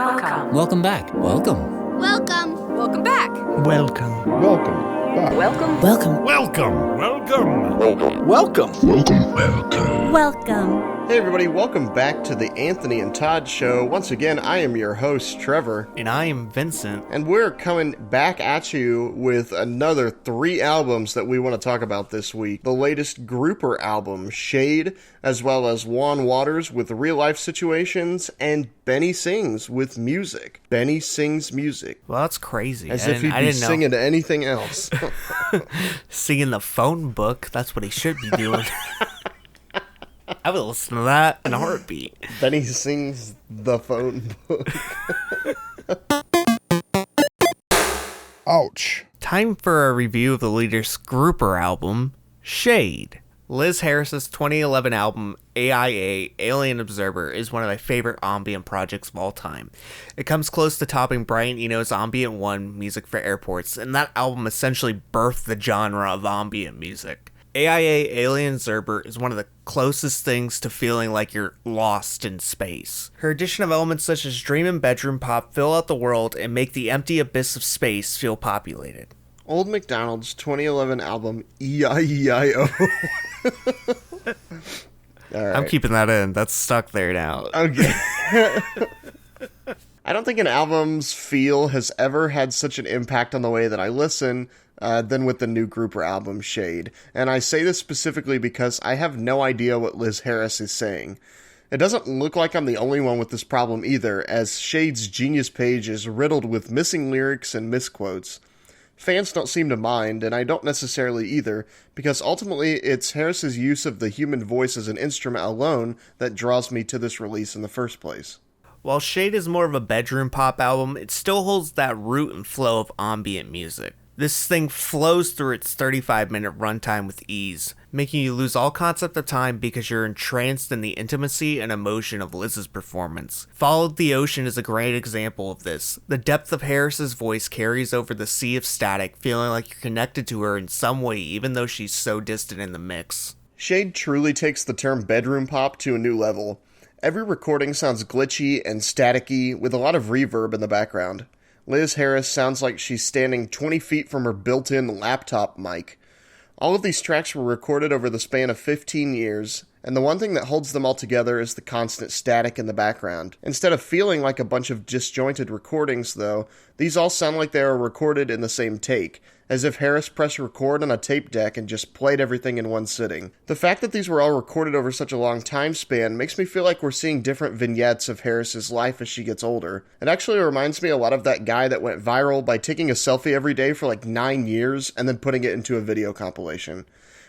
Welcome. Welcome back. Welcome. Welcome. Welcome back. Welcome. Welcome back. Welcome. Welcome. Welcome. Welcome. Welcome. Welcome. Hey everybody, welcome back to the Anthony and Todd Show. Once again, I am your host, Trevor. And I am Vincent. And we're coming back at you with another 3 albums that we want to talk about this week. The latest grouper album, Shade, as well as Juan Wauters with Real Life Situations, and Benny Sings with Music. Benny Sings Music. Well, that's crazy. As if he'd be singing anything else. Singing the phone book, that's what he should be doing. I would listen to that in a heartbeat. Benny Sings the phone book. Ouch. Time for a review of the latest grouper album, Shade. Liz Harris's 2011 album, AIA, Alien Observer, is one of my favorite ambient projects of all time. It comes close to topping Brian Eno's Ambient 1, Music for Airports, and that album essentially birthed the genre of ambient music. AIA, Alien Observer, is one of the closest things to feeling like you're lost in space. Her addition of elements such as dream and bedroom pop fill out the world and make the empty abyss of space feel populated. Old McDonald's 2011 album, E-I-E-I-O. All right. I'm keeping that in. That's stuck there now. Okay. I don't think an album's feel has ever had such an impact on the way that I listen than with the new grouper album, Shade. And I say this specifically because I have no idea what Liz Harris is saying. It doesn't look like I'm the only one with this problem either, as Shade's Genius page is riddled with missing lyrics and misquotes. Fans don't seem to mind, and I don't necessarily either, because ultimately it's Harris's use of the human voice as an instrument alone that draws me to this release in the first place. While Shade is more of a bedroom pop album, it still holds that root and flow of ambient music. This thing flows through its 35-minute runtime with ease, making you lose all concept of time because you're entranced in the intimacy and emotion of Liz's performance. Followed the Ocean is a great example of this. The depth of Harris's voice carries over the sea of static, feeling like you're connected to her in some way even though she's so distant in the mix. Shade truly takes the term bedroom pop to a new level. Every recording sounds glitchy and staticky with a lot of reverb in the background. Liz Harris sounds like she's standing 20 feet from her built-in laptop mic. All of these tracks were recorded over the span of 15 years, and the one thing that holds them all together is the constant static in the background. Instead of feeling like a bunch of disjointed recordings, though, these all sound like they are recorded in the same take, as if Harris pressed record on a tape deck and just played everything in one sitting. The fact that these were all recorded over such a long time span makes me feel like we're seeing different vignettes of Harris's life as she gets older. It actually reminds me a lot of that guy that went viral by taking a selfie every day for like 9 years and then putting it into a video compilation.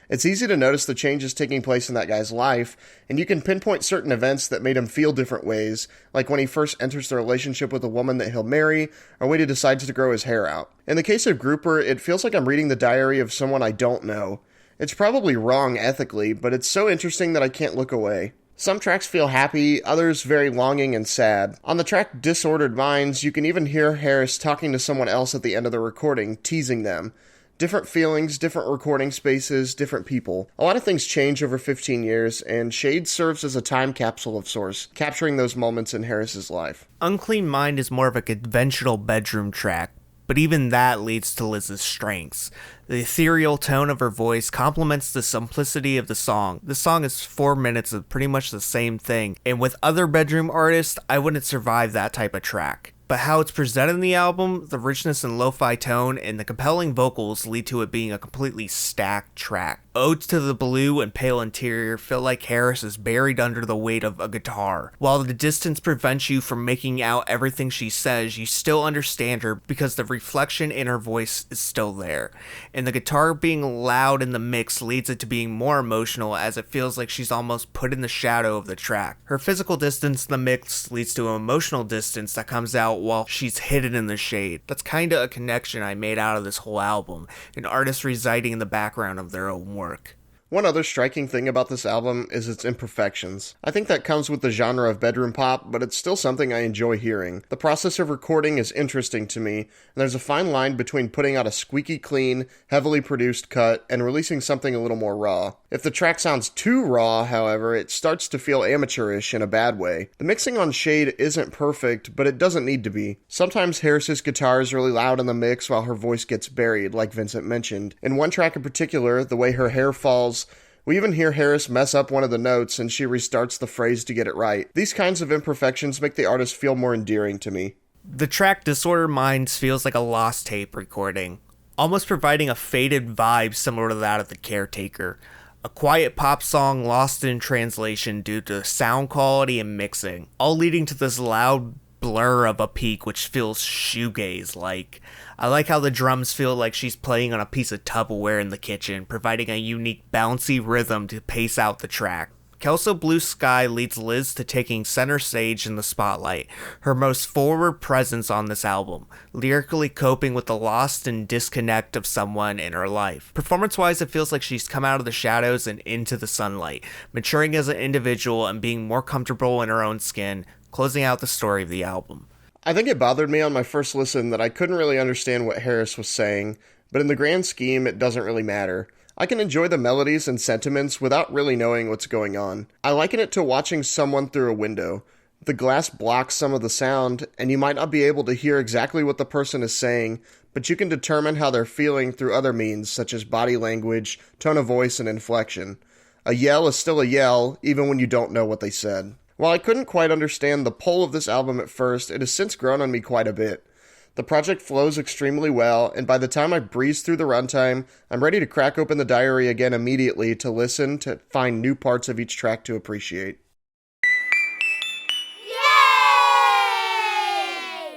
It's easy to notice the changes taking place in that guy's life, and you can pinpoint certain events that made him feel different ways, like when he first enters the relationship with a woman that he'll marry, or when he decides to grow his hair out. In the case of Grouper, it feels like I'm reading the diary of someone I don't know. It's probably wrong ethically, but it's so interesting that I can't look away. Some tracks feel happy, others very longing and sad. On the track Disordered Minds, you can even hear Harris talking to someone else at the end of the recording, teasing them. Different feelings, different recording spaces, different people. A lot of things change over 15 years, and Shade serves as a time capsule of sorts, capturing those moments in Harris's life. Unclean Mind is more of a conventional bedroom track, but even that leads to Liz's strengths. The ethereal tone of her voice complements the simplicity of the song. The song is 4 minutes of pretty much the same thing, and with other bedroom artists, I wouldn't survive that type of track. But how it's presented in the album, the richness and lo-fi tone, and the compelling vocals lead to it being a completely stacked track. Odes to the Blue and Pale Interior feel like Harris is buried under the weight of a guitar. While the distance prevents you from making out everything she says, you still understand her because the reflection in her voice is still there. And the guitar being loud in the mix leads it to being more emotional, as it feels like she's almost put in the shadow of the track. Her physical distance in the mix leads to an emotional distance that comes out while she's hidden in the shade. That's kinda a connection I made out of this whole album, an artist residing in the background of their own work. One other striking thing about this album is its imperfections. I think that comes with the genre of bedroom pop, but it's still something I enjoy hearing. The process of recording is interesting to me, and there's a fine line between putting out a squeaky clean, heavily produced cut and releasing something a little more raw. If the track sounds too raw, however, it starts to feel amateurish in a bad way. The mixing on Shade isn't perfect, but it doesn't need to be. Sometimes Harris's guitar is really loud in the mix while her voice gets buried, like Vincent mentioned. In one track in particular, the way her hair falls, we even hear Harris mess up one of the notes and she restarts the phrase to get it right. These kinds of imperfections make the artist feel more endearing to me. The track Disordered Minds feels like a lost tape recording, almost providing a faded vibe similar to that of The Caretaker. A quiet pop song lost in translation due to sound quality and mixing, all leading to this loud blur of a peak which feels shoegaze-like. I like how the drums feel like she's playing on a piece of Tupperware in the kitchen, providing a unique bouncy rhythm to pace out the track. Kelso Blue Sky leads Liz to taking center stage in the spotlight, her most forward presence on this album, lyrically coping with the loss and disconnect of someone in her life. Performance-wise, it feels like she's come out of the shadows and into the sunlight, maturing as an individual and being more comfortable in her own skin, closing out the story of the album. I think it bothered me on my first listen that I couldn't really understand what Harris was saying, but in the grand scheme, it doesn't really matter. I can enjoy the melodies and sentiments without really knowing what's going on. I liken it to watching someone through a window. The glass blocks some of the sound, and you might not be able to hear exactly what the person is saying, but you can determine how they're feeling through other means, such as body language, tone of voice, and inflection. A yell is still a yell, even when you don't know what they said. While I couldn't quite understand the pull of this album at first, it has since grown on me quite a bit. The project flows extremely well, and by the time I breeze through the runtime, I'm ready to crack open the diary again immediately to listen to find new parts of each track to appreciate.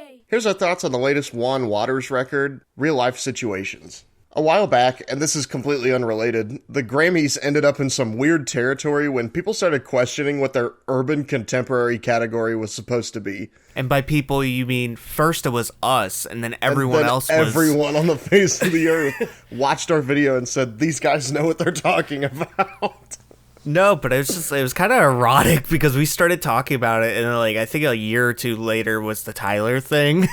Yay! Here's our thoughts on the latest Juan Wauters record, Real Life Situations. A while back, and this is completely unrelated, the Grammys ended up in some weird territory when people started questioning what their urban contemporary category was supposed to be. And by people, you mean first it was us, and then everyone else was... Everyone on the face of the earth watched our video and said, these guys know what they're talking about. No, but it was kind of erotic because we started talking about it, and I think a year or two later was the Tyler thing.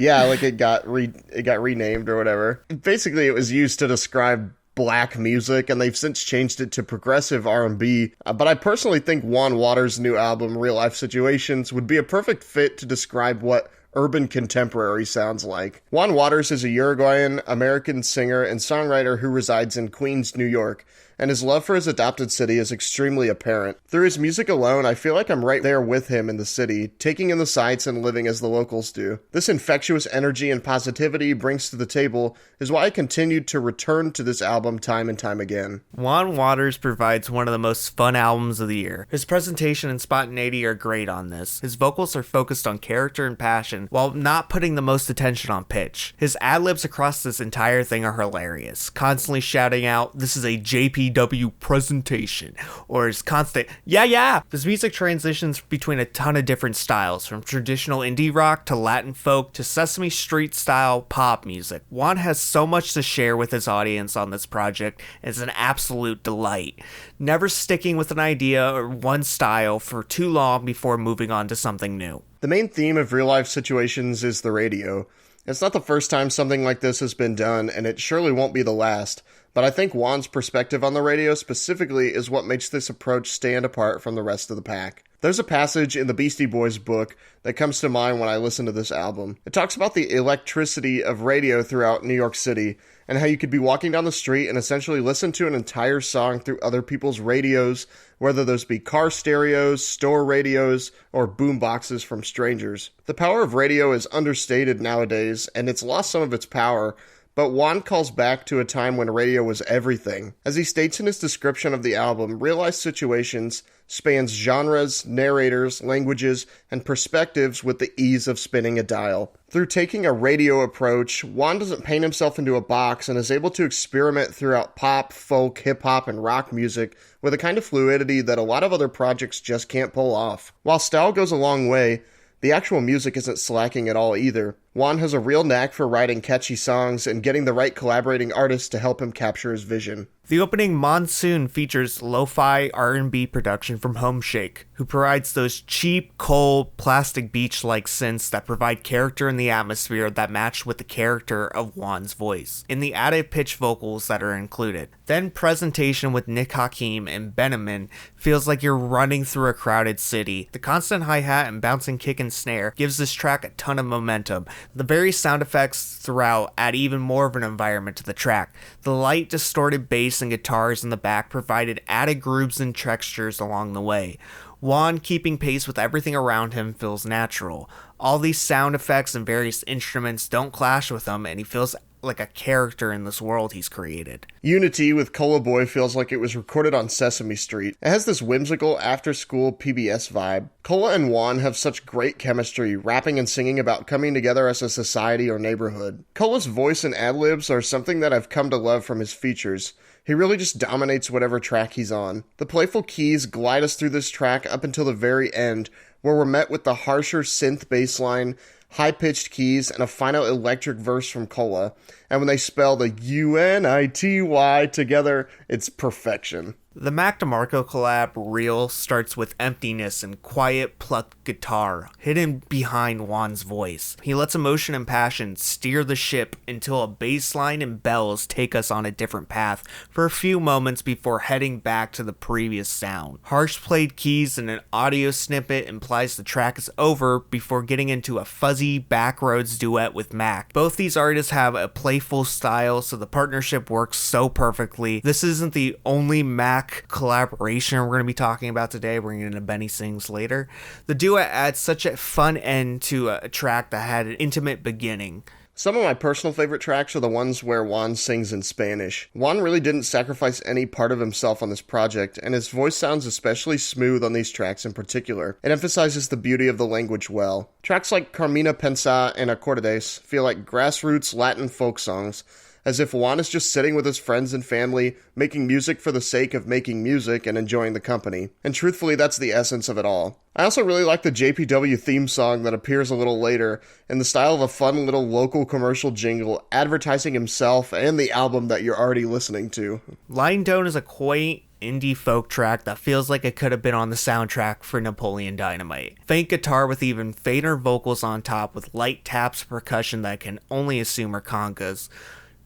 Yeah, it got renamed or whatever. Basically, it was used to describe black music, and they've since changed it to progressive R&B. But I personally think Juan Wauters' new album, Real Life Situations, would be a perfect fit to describe what urban contemporary sounds like. Juan Wauters is a Uruguayan American singer and songwriter who resides in Queens, New York, and his love for his adopted city is extremely apparent. Through his music alone, I feel like I'm right there with him in the city, taking in the sights and living as the locals do. This infectious energy and positivity he brings to the table is why I continued to return to this album time and time again. Juan Wauters provides one of the most fun albums of the year. His presentation and spontaneity are great on this. His vocals are focused on character and passion, while not putting the most attention on pitch. His ad-libs across this entire thing are hilarious, constantly shouting out, "This is a JPW presentation," or his constant, yeah. His music transitions between a ton of different styles, from traditional indie rock to Latin folk to Sesame Street style pop music. Juan has so much to share with his audience on this project, and it's an absolute delight. Never sticking with an idea or one style for too long before moving on to something new. The main theme of Real Life Situations is the radio. It's not the first time something like this has been done, and it surely won't be the last. But I think Juan's perspective on the radio specifically is what makes this approach stand apart from the rest of the pack. There's a passage in the Beastie Boys book that comes to mind when I listen to this album. It talks about the electricity of radio throughout New York City, and how you could be walking down the street and essentially listen to an entire song through other people's radios, whether those be car stereos, store radios, or boom boxes from strangers. The power of radio is understated nowadays, and it's lost some of its power, but Juan calls back to a time when radio was everything. As he states in his description of the album, Real Life Situations spans genres, narrators, languages, and perspectives with the ease of spinning a dial. Through taking a radio approach, Juan doesn't paint himself into a box and is able to experiment throughout pop, folk, hip-hop, and rock music with a kind of fluidity that a lot of other projects just can't pull off. While style goes a long way, the actual music isn't slacking at all either. Juan has a real knack for writing catchy songs and getting the right collaborating artists to help him capture his vision. The opening Monsoon features lo-fi R&B production from Homeshake, who provides those cheap, cold, plastic beach-like synths that provide character in the atmosphere that match with the character of Juan's voice, and the added pitch vocals that are included. Then presentation with Nick Hakim and Benjamin feels like you're running through a crowded city. The constant hi-hat and bouncing kick and snare gives this track a ton of momentum. The various sound effects throughout add even more of an environment to the track. The light, distorted bass and guitars in the back provided added grooves and textures along the way. Juan, keeping pace with everything around him, feels natural. All these sound effects and various instruments don't clash with him, and he feels like a character in this world he's created. Unity with Cola Boy feels like it was recorded on Sesame Street. It has this whimsical after-school PBS vibe. Cola and Juan have such great chemistry, rapping and singing about coming together as a society or neighborhood. Cola's voice and ad-libs are something that I've come to love from his features. He really just dominates whatever track he's on. The playful keys glide us through this track up until the very end, where we're met with the harsher synth bass line, high-pitched keys, and a final electric verse from Cola. And when they spell the U-N-I-T-Y together, it's perfection. The Mac DeMarco collab Real starts with emptiness and quiet plucked guitar hidden behind Juan's voice. He lets emotion and passion steer the ship until a bass line and bells take us on a different path for a few moments before heading back to the previous sound. Harsh played keys and an audio snippet implies the track is over before getting into a fuzzy backroads duet with Mac. Both these artists have a playful style, so the partnership works so perfectly. This isn't the only Mac collaboration we're going to be talking about today. We're going to get into Benny Sings later. The duet adds such a fun end to a track that had an intimate beginning. Some of my personal favorite tracks are the ones where Juan sings in Spanish. Juan really didn't sacrifice any part of himself on this project, and his voice sounds especially smooth on these tracks in particular. It emphasizes the beauty of the language well. Tracks like Carmina Pensa and Acordes feel like grassroots Latin folk songs, as if Juan is just sitting with his friends and family, making music for the sake of making music and enjoying the company. And truthfully, that's the essence of it all. I also really like the JPW theme song that appears a little later, in the style of a fun little local commercial jingle, advertising himself and the album that you're already listening to. Lying Down is a quaint indie folk track that feels like it could have been on the soundtrack for Napoleon Dynamite. Faint guitar with even fainter vocals on top with light taps percussion that I can only assume are congas.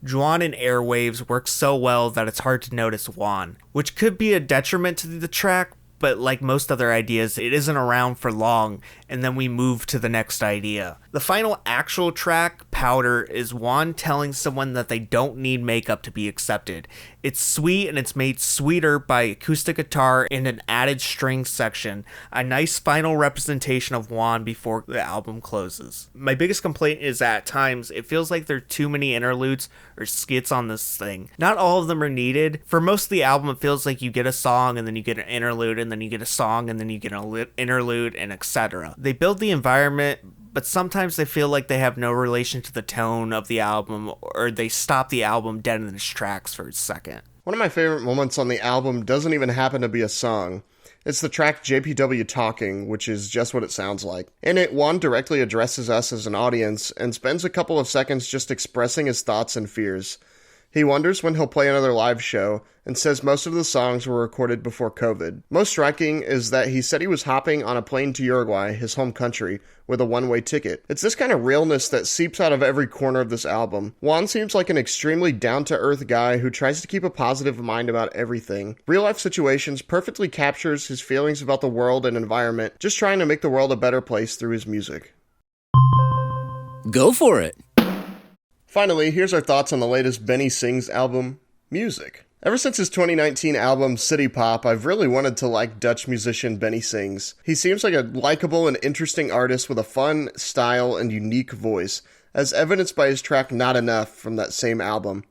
Juan and Airwaves work so well that it's hard to notice Juan, which could be a detriment to the track, but like most other ideas, it isn't around for long, and then we move to the next idea. The final actual track, Powder, is Juan telling someone that they don't need makeup to be accepted. It's sweet, and it's made sweeter by acoustic guitar and an added string section, a nice final representation of Juan before the album closes. My biggest complaint is that at times, it feels like there are too many interludes or skits on this thing. Not all of them are needed. For most of the album, it feels like you get a song, and then you get an interlude, and then you get a song, and then you get an interlude, and etc. They build the environment, but sometimes they feel like they have no relation to the tone of the album, or they stop the album dead in its tracks for a second. One of my favorite moments on the album doesn't even happen to be a song. It's the track JPW Talking, which is just what it sounds like. In it, Juan directly addresses us as an audience and spends a couple of seconds just expressing his thoughts and fears. He wonders when he'll play another live show, and says most of the songs were recorded before COVID. Most striking is that he said he was hopping on a plane to Uruguay, his home country, with a one-way ticket. It's this kind of realness that seeps out of every corner of this album. Juan seems like an extremely down-to-earth guy who tries to keep a positive mind about everything. Real-life situations perfectly captures his feelings about the world and environment, just trying to make the world a better place through his music. Go for it! Finally, here's our thoughts on the latest Benny Sings album, Music. Ever since his 2019 album City Pop, I've really wanted to like Dutch musician Benny Sings. He seems like a likable and interesting artist with a fun style and unique voice, as evidenced by his track Not Enough from that same album.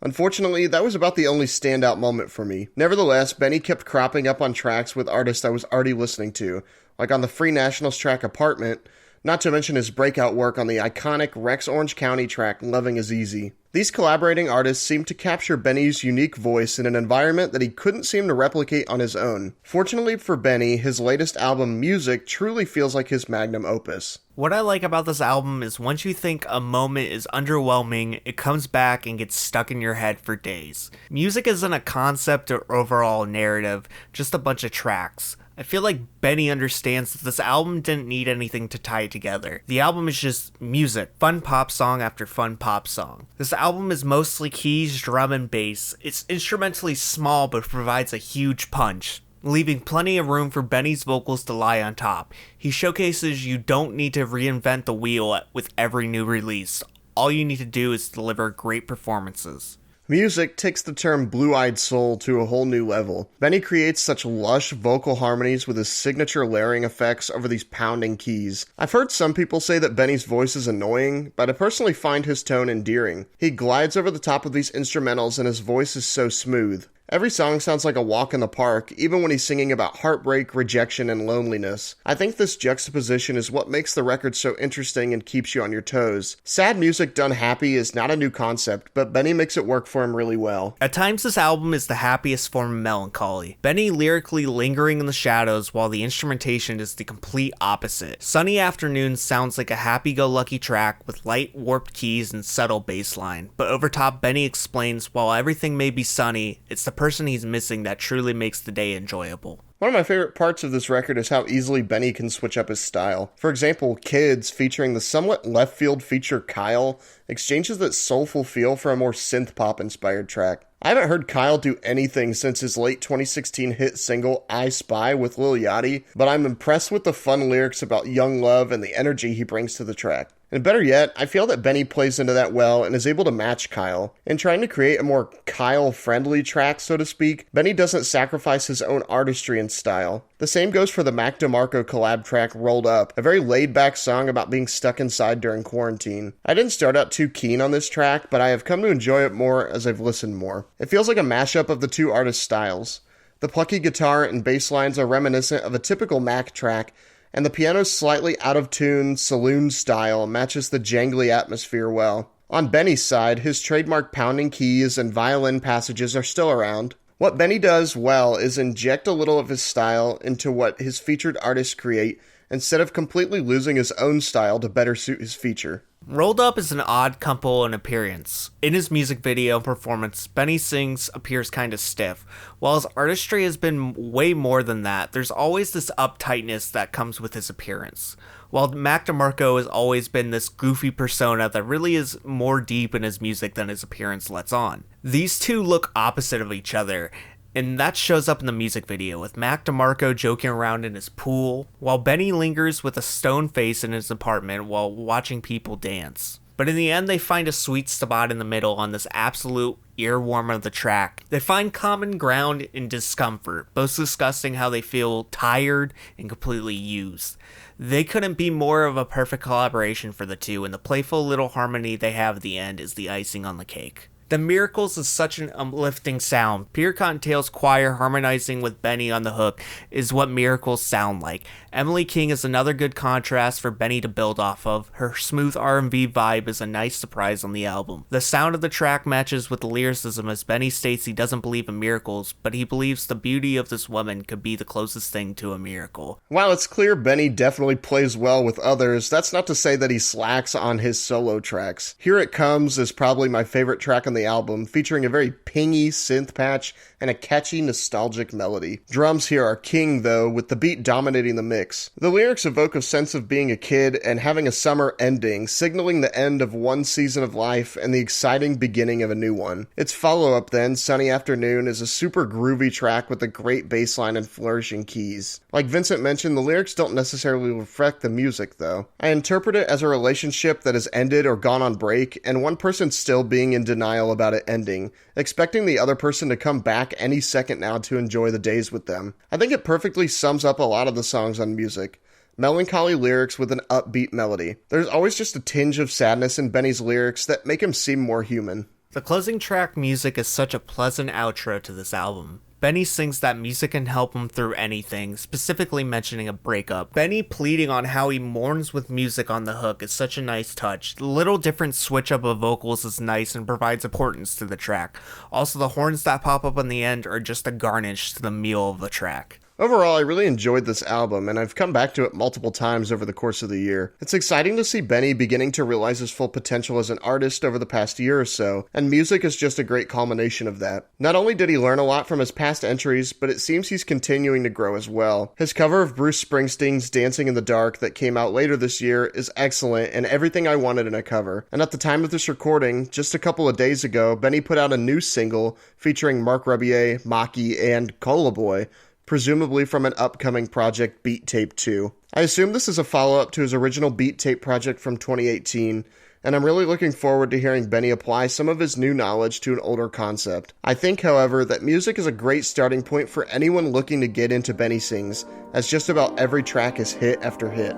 Unfortunately, that was about the only standout moment for me. Nevertheless, Benny kept cropping up on tracks with artists I was already listening to, like on the Free Nationals track Apartment, not to mention his breakout work on the iconic Rex Orange County track Loving Is Easy. These collaborating artists seem to capture Benny's unique voice in an environment that he couldn't seem to replicate on his own. Fortunately for Benny, his latest album, Music, truly feels like his magnum opus. What I like about this album is once you think a moment is underwhelming, it comes back and gets stuck in your head for days. Music isn't a concept or overall narrative, just a bunch of tracks. I feel like Benny understands that this album didn't need anything to tie it together. The album is just music, fun pop song after fun pop song. This album is mostly keys, drum, and bass. It's instrumentally small but provides a huge punch, leaving plenty of room for Benny's vocals to lie on top. He showcases you don't need to reinvent the wheel with every new release. All you need to do is deliver great performances. Music takes the term blue-eyed soul to a whole new level. Benny creates such lush vocal harmonies with his signature layering effects over these pounding keys. I've heard some people say that Benny's voice is annoying, but I personally find his tone endearing. He glides over the top of these instrumentals and his voice is so smooth. Every song sounds like a walk in the park, even when he's singing about heartbreak, rejection, and loneliness. I think this juxtaposition is what makes the record so interesting and keeps you on your toes. Sad music done happy is not a new concept, but Benny makes it work for him really well. At times this album is the happiest form of melancholy. Benny lyrically lingering in the shadows while the instrumentation is the complete opposite. Sunny Afternoon sounds like a happy-go-lucky track with light warped keys and subtle bass line, but over top Benny explains while everything may be sunny, it's the person he's missing that truly makes the day enjoyable. One of my favorite parts of this record is how easily Benny can switch up his style. For example, Kids, featuring the somewhat left field feature Kyle, exchanges that soulful feel for a more synth-pop inspired track. I haven't heard Kyle do anything since his late 2016 hit single I Spy with Lil Yachty, but I'm impressed with the fun lyrics about young love and the energy he brings to the track. And better yet, I feel that Benny plays into that well and is able to match Kyle. In trying to create a more Kyle-friendly track, so to speak, Benny doesn't sacrifice his own artistry and style. The same goes for the Mac DeMarco collab track Rolled Up, a very laid-back song about being stuck inside during quarantine. I didn't start out too keen on this track, but I have come to enjoy it more as I've listened more. It feels like a mashup of the two artists' styles. The plucky guitar and bass lines are reminiscent of a typical Mac track, and the piano's slightly out-of-tune, saloon style matches the jangly atmosphere well. On Benny's side, his trademark pounding keys and violin passages are still around. What Benny does well is inject a little of his style into what his featured artists create, instead of completely losing his own style to better suit his feature. Rolled Up is an odd couple in appearance. In his music video performance, Benny Sings appears kinda stiff. While his artistry has been way more than that, there's always this uptightness that comes with his appearance. While Mac DeMarco has always been this goofy persona that really is more deep in his music than his appearance lets on. These two look opposite of each other, and that shows up in the music video, with Mac DeMarco joking around in his pool, while Benny lingers with a stone face in his apartment while watching people dance. But in the end, they find a sweet spot in the middle on this absolute earworm of the track. They find common ground in discomfort, both discussing how they feel tired and completely used. They couldn't be more of a perfect collaboration for the two, and the playful little harmony they have at the end is the icing on the cake. The Miracles is such an uplifting sound. Peter Cottontail's choir harmonizing with Benny on the hook is what miracles sound like. Emily King is another good contrast for Benny to build off of. Her smooth R&B vibe is a nice surprise on the album. The sound of the track matches with the lyricism as Benny states he doesn't believe in miracles, but he believes the beauty of this woman could be the closest thing to a miracle. While it's clear Benny definitely plays well with others, that's not to say that he slacks on his solo tracks. Here It Comes is probably my favorite track on the album, featuring a very pingy synth patch and a catchy, nostalgic melody. Drums here are king, though, with the beat dominating the mix. The lyrics evoke a sense of being a kid and having a summer ending, signaling the end of one season of life and the exciting beginning of a new one. Its follow-up, then, Sunny Afternoon, is a super groovy track with a great bass line and flourishing keys. Like Vincent mentioned, the lyrics don't necessarily reflect the music, though. I interpret it as a relationship that has ended or gone on break, and one person still being in denial about it ending, expecting the other person to come back any second now to enjoy the days with them. I think it perfectly sums up a lot of the songs on Music. Melancholy lyrics with an upbeat melody. There's always just a tinge of sadness in Benny's lyrics that make him seem more human. The closing track Music is such a pleasant outro to this album. Benny sings that music can help him through anything, specifically mentioning a breakup. Benny pleading on how he mourns with music on the hook is such a nice touch. The little different switch up of vocals is nice and provides importance to the track. Also, the horns that pop up on the end are just a garnish to the meal of the track. Overall, I really enjoyed this album, and I've come back to it multiple times over the course of the year. It's exciting to see Benny beginning to realize his full potential as an artist over the past year or so, and music is just a great culmination of that. Not only did he learn a lot from his past entries, but it seems he's continuing to grow as well. His cover of Bruce Springsteen's Dancing in the Dark that came out later this year is excellent and everything I wanted in a cover. And at the time of this recording, just a couple of days ago, Benny put out a new single featuring Mark Rebier, Maki, and Cola Boy, presumably from an upcoming project, Beat Tape 2. I assume this is a follow-up to his original Beat Tape project from 2018, and I'm really looking forward to hearing Benny apply some of his new knowledge to an older concept. I think, however, that music is a great starting point for anyone looking to get into Benny Sings, as just about every track is hit after hit.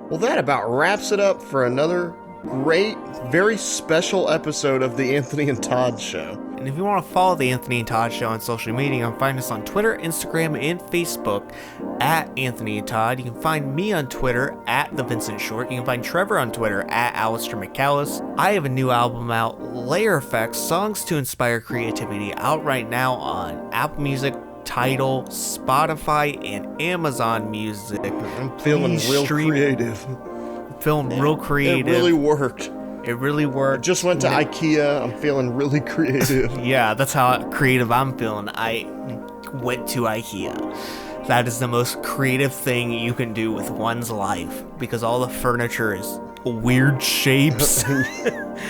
Well, that about wraps it up for another great, very special episode of the Anthony and Todd Show. And if you want to follow the Anthony and Todd Show on social media, you can find us on Twitter, Instagram, and Facebook at Anthony and Todd. You can find me on Twitter at The Vincent Short. You can find Trevor on Twitter at Alistair McCallis. I have a new album out, Layer Effects, Songs to Inspire Creativity, out right now on Apple Music, Tidal, Spotify, and Amazon Music. I'm feeling real creative. Feeling real creative. It really worked. It really worked. Just went to IKEA. I'm feeling really creative. Yeah, that's how creative I'm feeling. I went to IKEA. That is the most creative thing you can do with one's life, because all the furniture is weird shapes.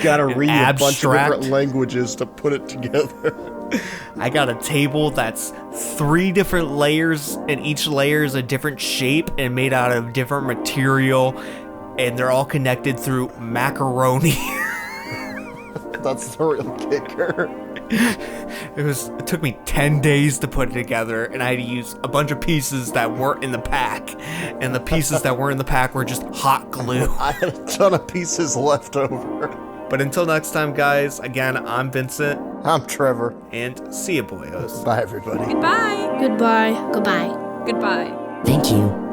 Gotta read abstract. A bunch of different languages to put it together. I got a table that's 3 different layers, and each layer is a different shape and made out of different material, and they're all connected through macaroni. That's the real kicker. It took me 10 days to put it together, and I had to use a bunch of pieces that weren't in the pack, and the pieces that were in the pack were just hot glue. I had a ton of pieces left over. But until next time, guys, again, I'm Vincent. I'm Trevor. And see ya, boyos. Bye, everybody. Goodbye. Goodbye. Goodbye. Thank you.